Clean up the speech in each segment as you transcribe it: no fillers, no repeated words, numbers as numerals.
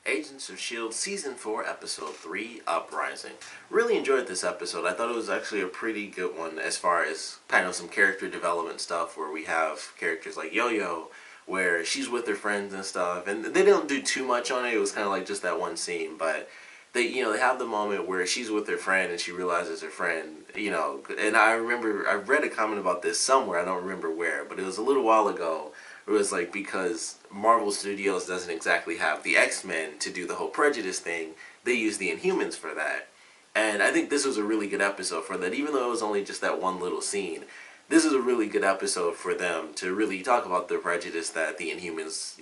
Agents of S.H.I.E.L.D. Season 4, Episode 3, Uprising. Really enjoyed this episode. I thought it was actually a pretty good one as far as kind of some character development stuff where we have characters like Yo-Yo, where she's with her friends and stuff, and they don't do too much on it. It was kind of like just that one scene, but they have the moment where she's with her friend and she realizes her friend, and I remember, I read a comment about this somewhere, I don't remember where, but it was a little while ago. It was like, because Marvel Studios doesn't exactly have the X-Men to do the whole prejudice thing, they use the Inhumans for that. And I think this was a really good episode for that, even though it was only just that one little scene. This is a really good episode for them to really talk about the prejudice that the Inhumans,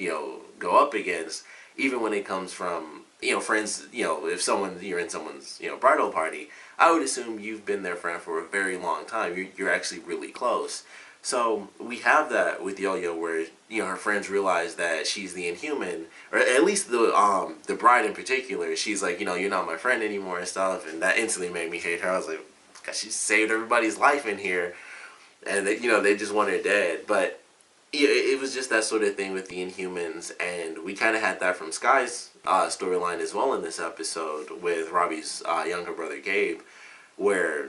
go up against, even when it comes from, friends, if you're in someone's, bridal party, I would assume you've been their friend for a very long time. You're actually really close. So we have that with Yo-Yo where, her friends realize that she's the Inhuman, or at least the bride in particular. She's like, you're not my friend anymore and stuff, and that instantly made me hate her. I was like, God, she saved everybody's life in here, and they just want her dead. But it was just that sort of thing with the Inhumans, and we kind of had that from Sky's storyline as well in this episode with Robbie's younger brother Gabe, where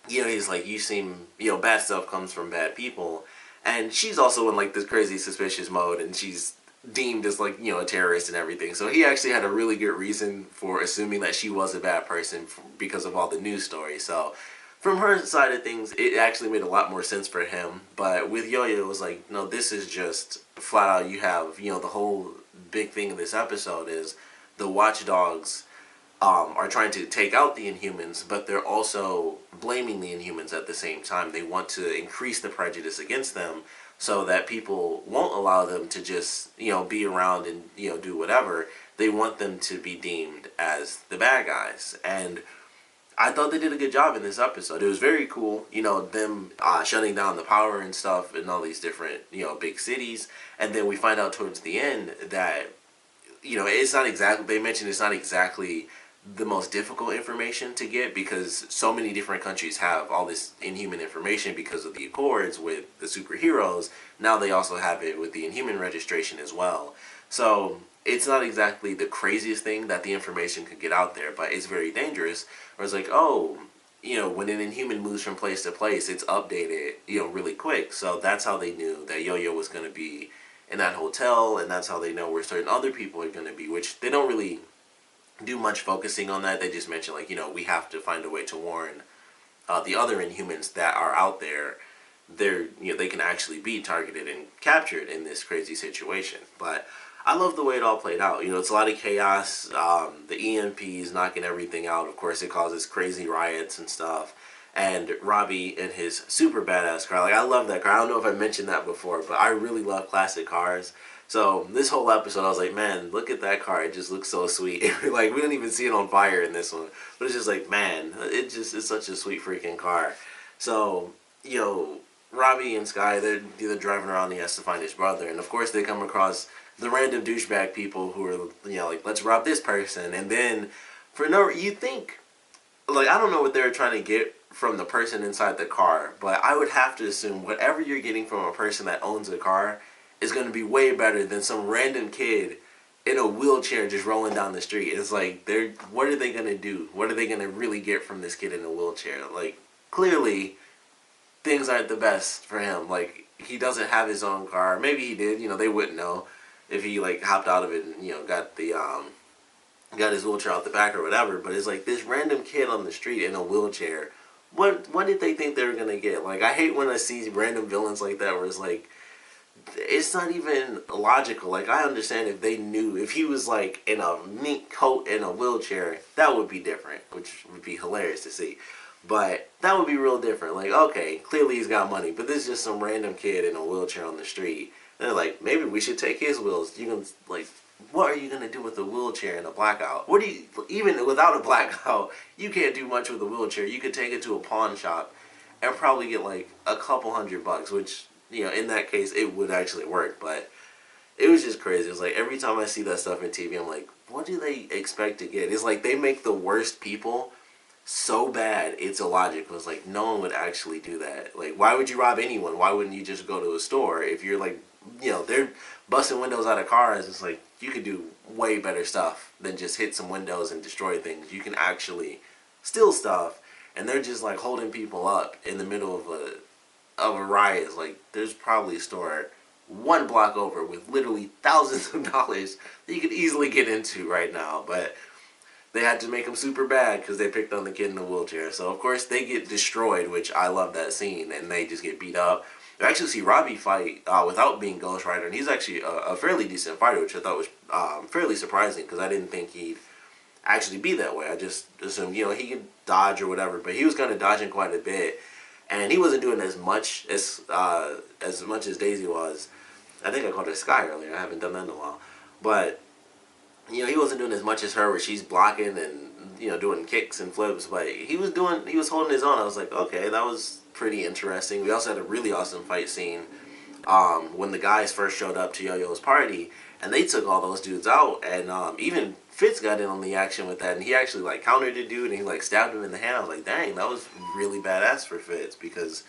he's like, you seem, bad stuff comes from bad people. And she's also in, like, this crazy suspicious mode, and she's deemed as, like, a terrorist and everything. So he actually had a really good reason for assuming that she was a bad person because of all the news stories. So from her side of things, it actually made a lot more sense for him. But with Yo-Yo, it was like, no, this is just flat out, you have, the whole big thing of this episode is the Watchdogs are trying to take out the Inhumans, but they're also blaming the Inhumans at the same time. They want to increase the prejudice against them so that people won't allow them to just, be around and, do whatever. They want them to be deemed as the bad guys. And I thought they did a good job in this episode. It was very cool, them shutting down the power and stuff in all these different, big cities. And then we find out towards the end that, it's not exactly, they mentioned it's not exactly the most difficult information to get because so many different countries have all this Inhuman information because of the Accords with the superheroes. Now they also have it with the Inhuman registration as well. So it's not exactly the craziest thing that the information could get out there, but it's very dangerous. Where it's like, oh, when an Inhuman moves from place to place, it's updated, really quick. So that's how they knew that Yo-Yo was going to be in that hotel, and that's how they know where certain other people are going to be, which they don't really do much focusing on that. They just mention, like, we have to find a way to warn the other Inhumans that are out there. They can actually be targeted and captured in this crazy situation. But I love the way it all played out. It's a lot of chaos. The EMPs knocking everything out. Of course, it causes crazy riots and stuff. And Robbie in his super badass car. Like, I love that car. I don't know if I mentioned that before, but I really love classic cars. So this whole episode, I was like, man, look at that car. It just looks so sweet. Like, we don't even see it on fire in this one. But it's just like, man, it's such a sweet freaking car. So, Robbie and Sky, they're driving around. He has to find his brother. And, of course, they come across the random douchebag people who are, like, let's rob this person. And then, you think, like, I don't know what they're trying to get from the person inside the car. But I would have to assume whatever you're getting from a person that owns a car is going to be way better than some random kid in a wheelchair just rolling down the street. It's like, what are they going to do? What are they going to really get from this kid in a wheelchair? Like, clearly, things aren't the best for him. Like, he doesn't have his own car. Maybe he did. They wouldn't know if he, like, hopped out of it and, got his wheelchair out the back or whatever. But it's like, this random kid on the street in a wheelchair, what did they think they were going to get? Like, I hate when I see random villains like that where it's like, it's not even logical. Like, I understand if they knew, if he was like in a mink coat in a wheelchair, that would be different, which would be hilarious to see. But that would be real different. Like, okay, clearly he's got money, but this is just some random kid in a wheelchair on the street. And they're like, maybe we should take his wheels. You can, like, what are you going to do with a wheelchair in a blackout? Even without a blackout, you can't do much with a wheelchair. You could take it to a pawn shop and probably get like a couple $100, which, in that case, it would actually work. But it was just crazy. It was like, every time I see that stuff in TV, I'm like, what do they expect to get? It's like they make the worst people so bad, it's illogical. It's like, no one would actually do that. Like, why would you rob anyone? Why wouldn't you just go to a store? If you're like, they're busting windows out of cars, it's like, you could do way better stuff than just hit some windows and destroy things. You can actually steal stuff, and they're just like holding people up in the middle of a riot. It's like there's probably a store one block over with literally thousands of dollars that you could easily get into right now, but they had to make them super bad because they picked on the kid in the wheelchair. So of course they get destroyed, which I love that scene, and they just get beat up. You actually see Robbie fight without being Ghost Rider, and he's actually a fairly decent fighter, which I thought was fairly surprising because I didn't think he'd actually be that way. I just assumed, you know, he could dodge or whatever, but he was kind of dodging quite a bit, and he wasn't doing as much as Daisy was. I think I called her Sky earlier. I haven't done that in a while, but you know, he wasn't doing as much as her, where she's blocking and, you know, doing kicks and flips, but he was holding his own. I was like, okay, that was pretty interesting. We also had a really awesome fight scene when the guys first showed up to Yo-Yo's party, and they took all those dudes out, and even Fitz got in on the action with that, and he actually like countered the dude, and he like stabbed him in the hand. I was like, dang, that was really badass for Fitz, because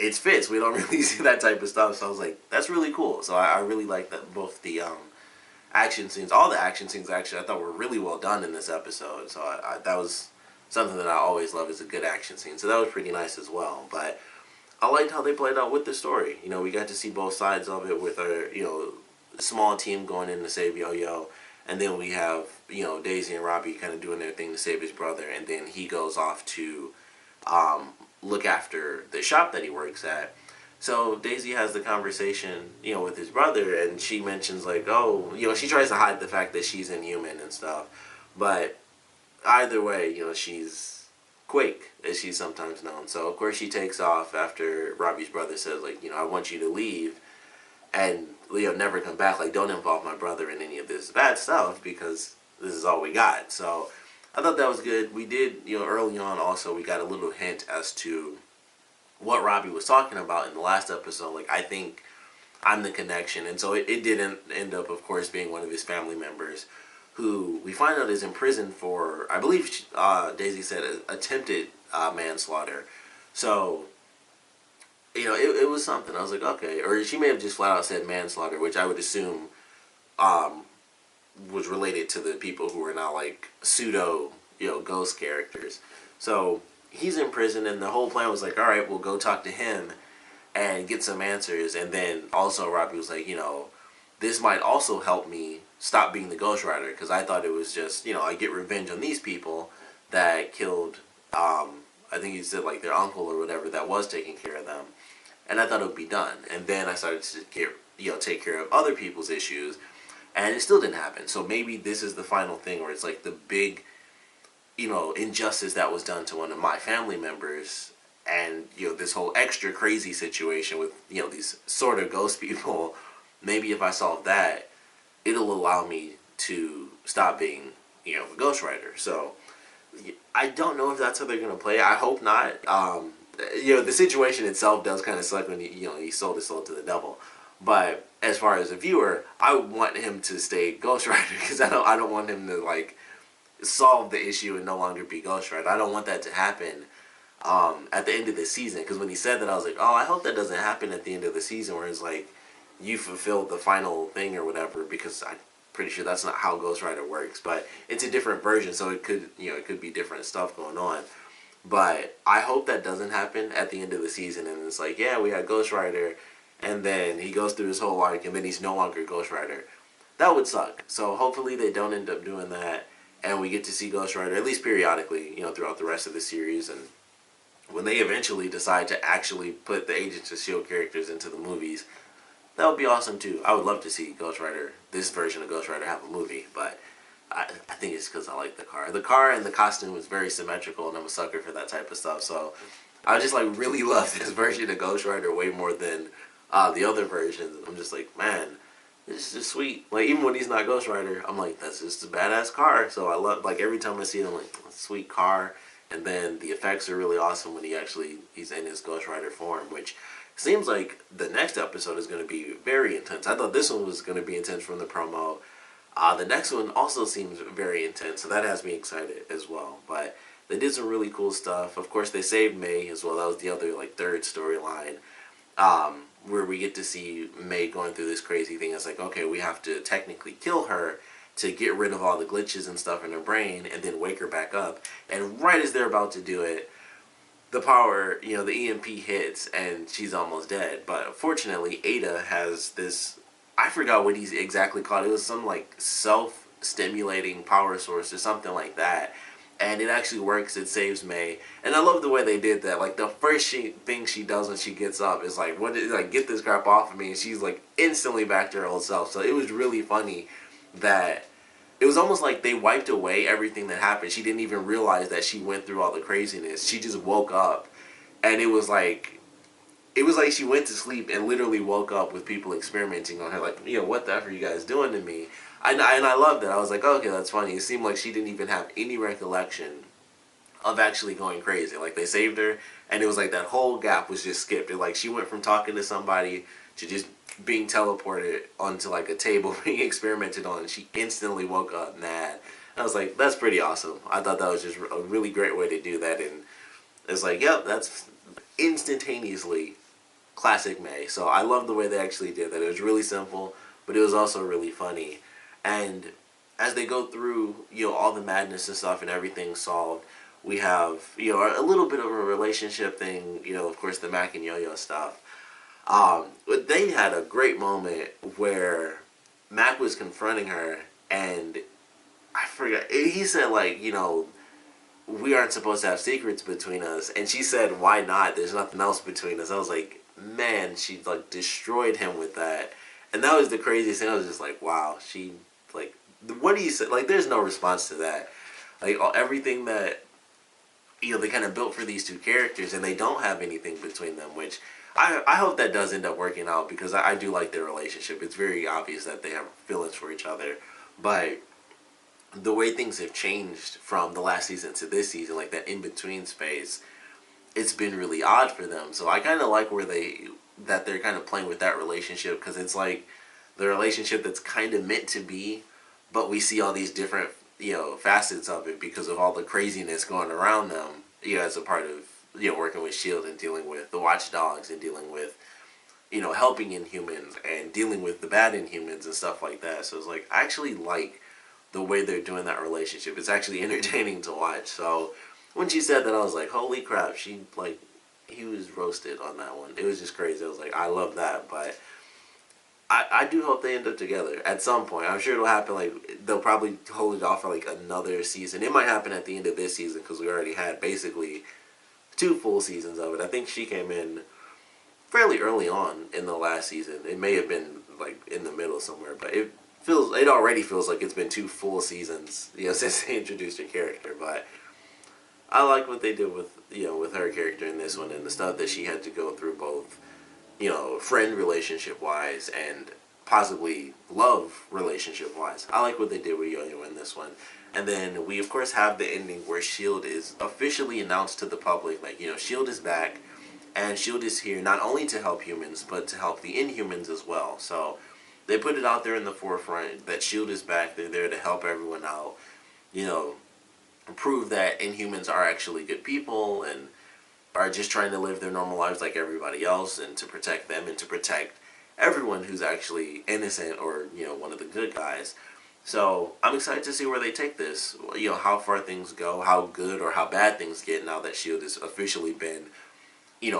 it's Fitz. We don't really see that type of stuff, so I was like, that's really cool. So I really like that, both the action scenes, all the action scenes actually, I thought were really well done in this episode. So that was something that I always love, is a good action scene. So that was pretty nice as well. But I liked how they played out with the story. You know, we got to see both sides of it with our, you know, small team going in to save Yo-Yo. And then we have, you know, Daisy and Robbie kind of doing their thing to save his brother. And then he goes off to look after the shop that he works at. So Daisy has the conversation, you know, with his brother, and she mentions like, oh, you know, she tries to hide the fact that she's inhuman and stuff. But either way, you know, she's Quake, as she's sometimes known. So of course she takes off after Robbie's brother says like, you know, I want you to leave and, you know, never come back. Like, don't involve my brother in any of this bad stuff, because this is all we got. So I thought that was good. We did, you know, early on also, we got a little hint as to what Robbie was talking about in the last episode. Like, I think I'm the connection. And so it didn't end up, of course, being one of his family members, who we find out is in prison for, I believe Daisy said, attempted manslaughter. So, you know, it was something. I was like, okay. Or she may have just flat out said manslaughter, which I would assume was related to the people who are now like pseudo, you know, ghost characters. So he's in prison, and the whole plan was like, all right, we'll go talk to him and get some answers. And then also Robbie was like, you know, this might also help me stop being the Ghost Rider, because I thought it was just, you know, I get revenge on these people that killed, I think he said like their uncle or whatever that was taking care of them, and I thought it would be done. And then I started to get, you know, take care of other people's issues, and it still didn't happen. So maybe this is the final thing where it's like the big, you know, injustice that was done to one of my family members, and, you know, this whole extra crazy situation with, you know, these sort of ghost people. Maybe if I solve that, it'll allow me to stop being, you know, a Ghost Rider. So I don't know if that's how they're gonna play. I hope not. You know, the situation itself does kind of suck when you know, he sold his soul to the devil. But as far as a viewer, I want him to stay Ghost Rider, because I don't want him to like solve the issue and no longer be Ghost Rider. I don't want that to happen at the end of the season, because when he said that, I was like, oh, I hope that doesn't happen at the end of the season, where it's like you fulfilled the final thing or whatever, because I'm pretty sure that's not how Ghost Rider works. But it's a different version, so it could, you know, it could be different stuff going on. But I hope that doesn't happen at the end of the season, and it's like, yeah, we had Ghost Rider, and then he goes through his whole arc, and then he's no longer Ghost Rider. That would suck. So hopefully they don't end up doing that, and we get to see Ghost Rider at least periodically, you know, throughout the rest of the series. And when they eventually decide to actually put the Agents of S.H.I.E.L.D. characters into the movies, that would be awesome too. I would love to see Ghost Rider, this version of Ghost Rider, have a movie, but I think it's because I like the car. The car and the costume was very symmetrical, and I'm a sucker for that type of stuff. So I just like really love this version of Ghost Rider way more than the other versions. I'm just like, man, this is just sweet. Like, even when he's not Ghost Rider, I'm like, that's just a badass car. So I love, like, every time I see it, I'm like, sweet car. And then the effects are really awesome when he's in his Ghost Rider form, which seems like the next episode is going to be very intense. I thought this one was going to be intense from the promo. The next one also seems very intense, so that has me excited as well. But they did some really cool stuff. Of course, they saved May as well. That was the other, like, third storyline. where we get to see May going through this crazy thing. It's like, okay, we have to technically kill her to get rid of all the glitches and stuff in her brain and then wake her back up. And right as they're about to do it, the power, the EMP hits and she's almost dead. But fortunately, Ada has this, I forgot what he's exactly called. It was some like self-stimulating power source or something like that. And it actually works. It saves May. And I love the way they did that. Like, the first thing she does when she gets up is like, get this crap off of me. And she's like instantly back to her old self. So it was really funny that it was almost like they wiped away everything that happened. She didn't even realize that she went through all the craziness. She just woke up. And it was like she went to sleep and literally woke up with people experimenting on her. Like, what the F are you guys doing to me? And I loved it. I was like, okay, that's funny. It seemed like she didn't even have any recollection of actually going crazy. Like, they saved her, and it was like that whole gap was just skipped. And like, she went from talking to somebody to just being teleported onto like a table being experimented on, and she instantly woke up mad. And I was like, that's pretty awesome. I thought that was just a really great way to do that. And it's like, yep, that's instantaneously classic May. So I love the way they actually did that. It was really simple, but it was also really funny. And as they go through, all the madness and stuff and everything solved, we have, a little bit of a relationship thing, of course, the Mac and Yo-Yo stuff. But they had a great moment where Mac was confronting her, and I forgot, he said, like, we aren't supposed to have secrets between us. And she said, why not? There's nothing else between us. I was like, man, she, like, destroyed him with that. And that was the craziest thing. I was just like, wow, she, like, what do you say? Like, there's no response to that. Like, everything that, they kind of built for these two characters, and they don't have anything between them, which I hope that does end up working out, because I do like their relationship. It's very obvious that they have feelings for each other. But the way things have changed from the last season to this season, like that in-between space, it's been really odd for them. So I kind of like that they're kind of playing with that relationship, because it's like the relationship that's kind of meant to be, but we see all these different, facets of it because of all the craziness going around them, as a part of, working with S.H.I.E.L.D. and dealing with the Watchdogs and dealing with, helping inhumans and dealing with the bad inhumans and stuff like that. So it's like, I actually like the way they're doing that relationship. It's actually entertaining to watch. So when she said that, I was like, holy crap, he was roasted on that one. It was just crazy. I was like, I love that. But I do hope they end up together at some point. I'm sure it'll happen. Like, they'll probably hold it off for like another season. It might happen at the end of this season, because we already had basically 2 full seasons of it. I think she came in fairly early on in the last season. It may have been like in the middle somewhere, but it already feels like it's been 2 full seasons, since they introduced her character. But I like what they did with, with her character in this one, and the stuff that she had to go through, both, friend relationship wise and possibly love relationship wise. I like what they did with Yo-Yo in this one. And then we of course have the ending where S.H.I.E.L.D. is officially announced to the public, like, S.H.I.E.L.D. is back, and S.H.I.E.L.D. is here not only to help humans, but to help the inhumans as well. So they put it out there in the forefront that S.H.I.E.L.D. is back. They're there to help everyone out, prove that inhumans are actually good people and are just trying to live their normal lives like everybody else, and to protect them and to protect everyone who's actually innocent or, one of the good guys. So I'm excited to see where they take this, how far things go, how good or how bad things get now that S.H.I.E.L.D. has officially been,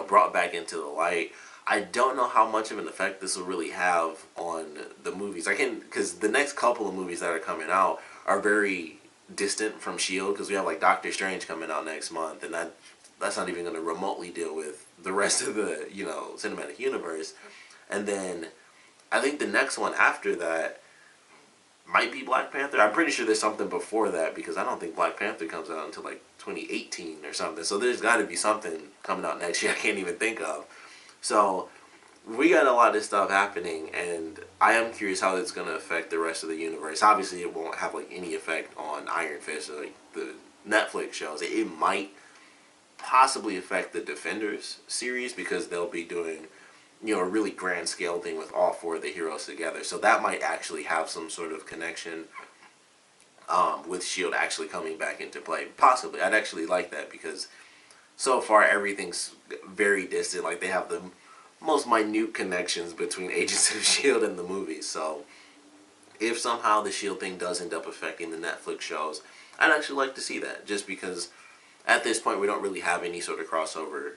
brought back into the light. I don't know how much of an effect this will really have on the movies. Because the next couple of movies that are coming out are very distant from S.H.I.E.L.D., because we have like Doctor Strange coming out next month, and that's not even going to remotely deal with the rest of the, cinematic universe. And then I think the next one after that might be Black Panther. I'm pretty sure there's something before that, because I don't think Black Panther comes out until like 2018 or something. So there's got to be something coming out next year I can't even think of. So we got a lot of stuff happening, and I am curious how it's going to affect the rest of the universe. Obviously, it won't have like any effect on Iron Fist or like the Netflix shows. It might possibly affect the Defenders series, because they'll be doing, a really grand scale thing with all 4 of the heroes together. So that might actually have some sort of connection with S.H.I.E.L.D. actually coming back into play. Possibly. I'd actually like that, because so far everything's very distant. Like, they have the most minute connections between Agents of S.H.I.E.L.D. and the movies. So if somehow the S.H.I.E.L.D. thing does end up affecting the Netflix shows, I'd actually like to see that, just because at this point we don't really have any sort of crossover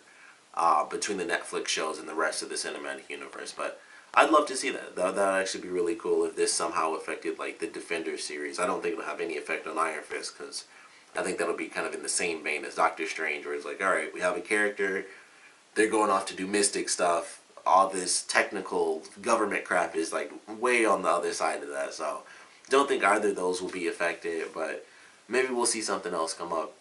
between the Netflix shows and the rest of the cinematic universe. But I'd love to see that. That'd actually be really cool if this somehow affected like the Defenders series. I don't think it'll have any effect on Iron Fist, because I think that'll be kind of in the same vein as Doctor Strange, where it's like, alright, we have a character, they're going off to do mystic stuff, all this technical government crap is like way on the other side of that. So don't think either of those will be affected, but maybe we'll see something else come up,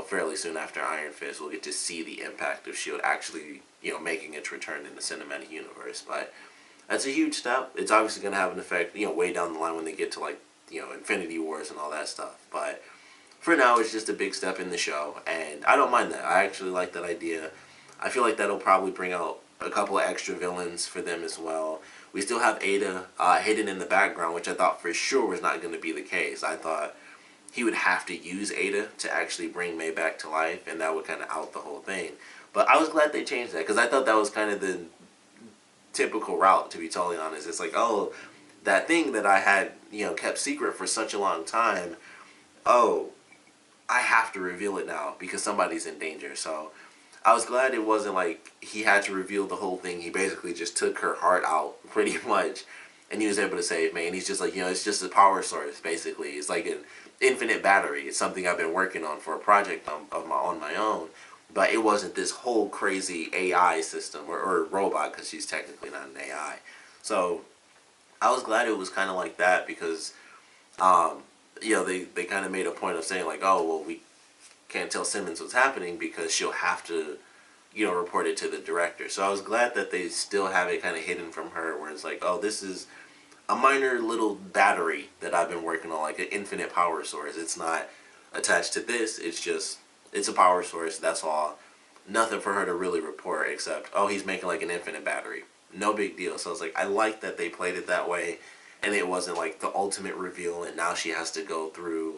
fairly soon after Iron Fist. We'll get to see the impact of S.H.I.E.L.D. actually, making its return in the cinematic universe. But that's a huge step. It's obviously going to have an effect, way down the line when they get to like, Infinity Wars and all that stuff. But for now, it's just a big step in the show, and I don't mind that. I actually like that idea. I feel like that'll probably bring out a couple of extra villains for them as well. We still have Ada hidden in the background, which I thought for sure was not going to be the case. I thought he would have to use Ada to actually bring May back to life, and that would kind of out the whole thing. But I was glad they changed that, because I thought that was kind of the typical route, to be totally honest. It's like, oh, that thing that I had, kept secret for such a long time, oh, I have to reveal it now because somebody's in danger. So I was glad it wasn't like he had to reveal the whole thing. He basically just took her heart out pretty much, and he was able to save May. And he's just like, it's just a power source, basically. It's like an infinite battery. It's something I've been working on for a project on my own. But it wasn't this whole crazy AI system or robot, because she's technically not an AI. So I was glad it was kind of like that, because they kind of made a point of saying like, oh, well, we can't tell Simmons what's happening because she'll have to, report it to the director. So I was glad that they still have it kind of hidden from her, where it's like, oh, this is a minor little battery that I've been working on, like an infinite power source. It's not attached to this. It's a power source. That's all. Nothing for her to really report except, oh, he's making like an infinite battery. No big deal. So I was like, I like that they played it that way. And it wasn't like the ultimate reveal, and now she has to go through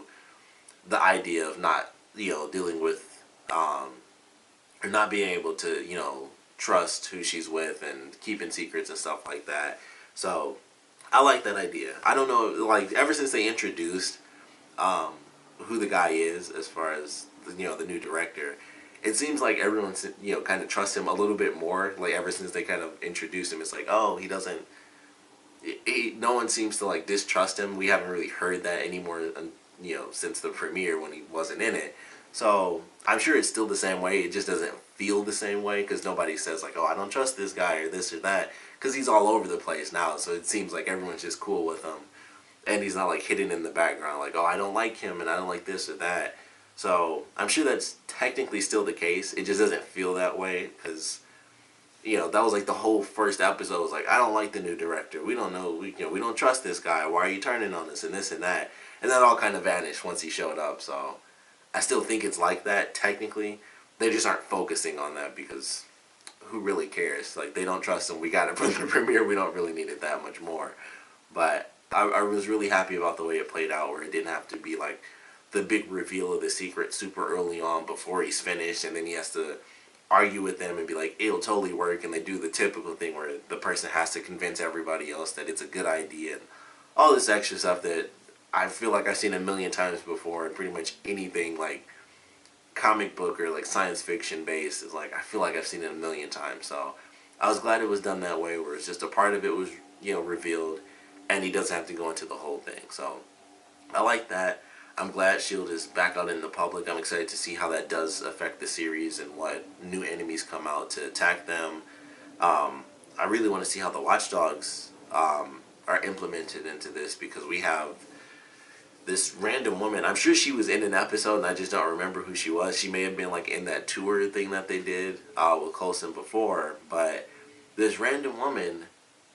the idea of not, dealing with, or not being able to, trust who she's with and keeping secrets and stuff like that. So I like that idea. I don't know, like, ever since they introduced who the guy is, as far as, the new director, it seems like everyone's, kind of trusts him a little bit more. Like, ever since they kind of introduced him, it's like, oh, he doesn't, no one seems to like distrust him. We haven't really heard that anymore, since the premiere when he wasn't in it. So I'm sure it's still the same way. It just doesn't feel the same way, because nobody says like, oh, I don't trust this guy or this or that, because he's all over the place now. So it seems like everyone's just cool with him, and he's not like hidden in the background like, oh, I don't like him and I don't like this or that. So I'm sure that's technically still the case. It just doesn't feel that way, because that was like the whole first episode was like, I don't like the new director. We don't know. We don't trust this guy. Why are you turning on us and this and that? And that all kind of vanished once he showed up. So I still think it's like that technically. They just aren't focusing on that, because who really cares? Like, they don't trust him. We got it from the premiere. We don't really need it that much more. But I was really happy about the way it played out, where it didn't have to be like the big reveal of the secret super early on before he's finished, and then he has to argue with them and be like, it'll totally work, and they do the typical thing where the person has to convince everybody else that it's a good idea, and all this extra stuff that I feel like I've seen a million times before, and pretty much anything like comic book or like science fiction based is like, I feel like I've seen it a million times. So I was glad it was done that way, where it's just a part of it was revealed, and he doesn't have to go into the whole thing. So I like that. I'm glad S.H.I.E.L.D. is back out in the public. I'm excited to see how that does affect the series and what new enemies come out to attack them. I really want to see how the Watchdogs are implemented into this, because we have this random woman. I'm sure she was in an episode and I just don't remember who she was. She may have been like in that tour thing that they did with Coulson before, but this random woman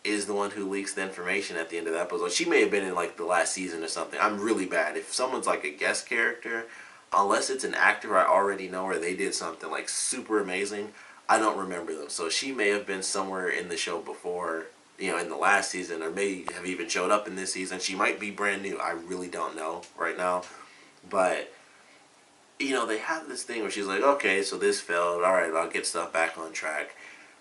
is the one who leaks the information at the end of the episode. She may have been in like the last season or something. I'm really bad. If someone's like a guest character, unless it's an actor I already know or they did something like super amazing, I don't remember them. So she may have been somewhere in the show before, in the last season, or may have even showed up in this season. She might be brand new. I really don't know right now. But, they have this thing where she's like, okay, so this failed. All right, I'll get stuff back on track.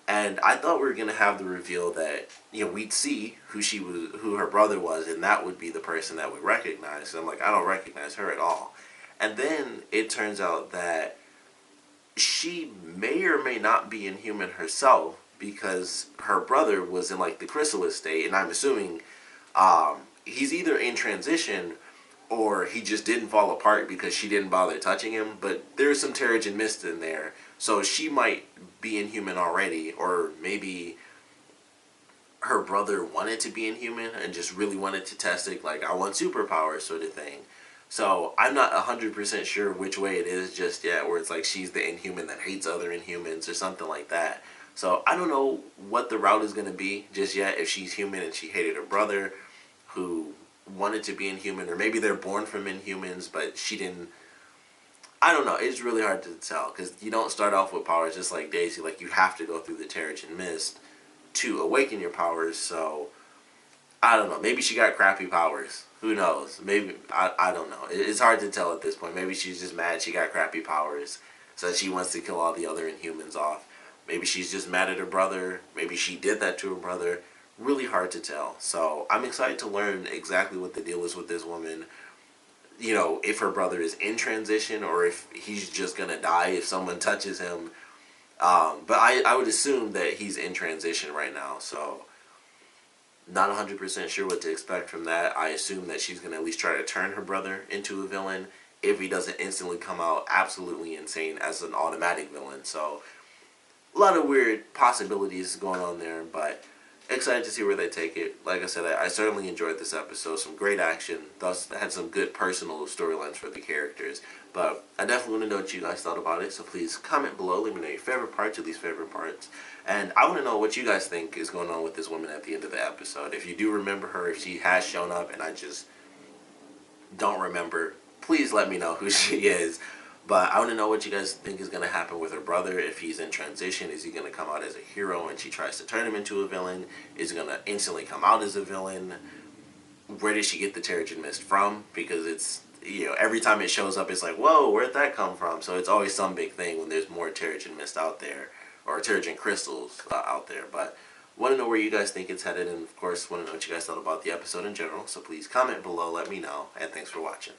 And I thought we were gonna have the reveal that we'd see who her brother was, and that would be the person that we recognize. And I'm like, I don't recognize her at all. And then it turns out that she may or may not be inhuman herself because her brother was in like the chrysalis state, and I'm assuming he's either in transition or he just didn't fall apart because she didn't bother touching him. But there's some Terrigen Mist in there, so she might be inhuman already, or maybe her brother wanted to be inhuman and just really wanted to test it, like I want superpowers sort of thing. So I'm not 100% sure which way it is just yet, where it's like she's the inhuman that hates other inhumans or something like that. So I don't know what the route is going to be just yet, if she's human and she hated her brother who wanted to be inhuman, or maybe they're born from inhumans but she didn't. I don't know. It's really hard to tell because you don't start off with powers just like Daisy. Like, you have to go through the Terrigen Mist to awaken your powers. So I don't know. Maybe she got crappy powers. Who knows? Maybe I don't know. It's hard to tell at this point. Maybe she's just mad she got crappy powers, so she wants to kill all the other Inhumans off. Maybe she's just mad at her brother. Maybe she did that to her brother. Really hard to tell. So I'm excited to learn exactly what the deal is with this woman. If her brother is in transition or if he's just gonna die if someone touches him. But I would assume that he's in transition right now. So not 100% sure what to expect from that. I assume that she's going to at least try to turn her brother into a villain if he doesn't instantly come out absolutely insane as an automatic villain. So a lot of weird possibilities going on there, but excited to see where they take it. Like I said, I certainly enjoyed this episode. Some great action. Thus, had some good personal storylines for the characters. But I definitely want to know what you guys thought about it. So please comment below. Let me know your favorite parts, your least favorite parts. And I want to know what you guys think is going on with this woman at the end of the episode. If you do remember her, if she has shown up and I just don't remember, please let me know who she is. But I want to know what you guys think is going to happen with her brother. If he's in transition, is he going to come out as a hero and she tries to turn him into a villain? Is he going to instantly come out as a villain? Where did she get the Terrigen Mist from? Because it's, every time it shows up, it's like, whoa, where'd that come from? So it's always some big thing when there's more Terrigen Mist out there, or Terrigen crystals out there. But want to know where you guys think it's headed, and of course want to know what you guys thought about the episode in general. So please comment below, let me know, and thanks for watching.